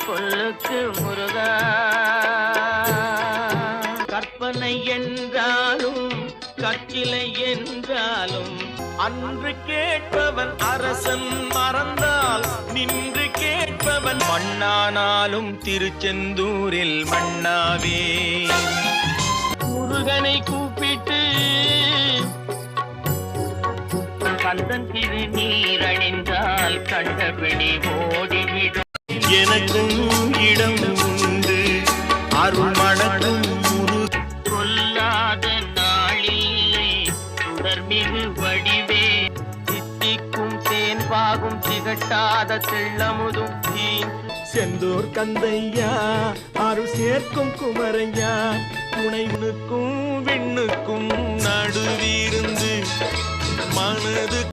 சொல்லுக்கு முருகா. கற்பனை என்றாலும் கற்சிலை என்றாலும் அன்று கேட்பவன் அரசன் மறந்தால் நின்று கேட்பவன் மண்ணானாலும் திருச்செந்தூரில் மண்ணாவே. முருகனை கூப்பிட்டு கந்தன் திருநீரணிந்தால் கண்டபடி ஓடிவிடும். எனக்கும் இடம் உண்டு அருள் மணக்கும் கொல்லாத நாளில்லை தொடர்மிகு வடிவே. சித்திக்கும் தேன்பாகும் திகட்டாத தெள்ளமுதும் செந்தூர் கந்தையா அருள் சேர்க்கும் குமரையா. துணைவனுக்கும் விண்ணுக்கும் நடுவிருந்து மனது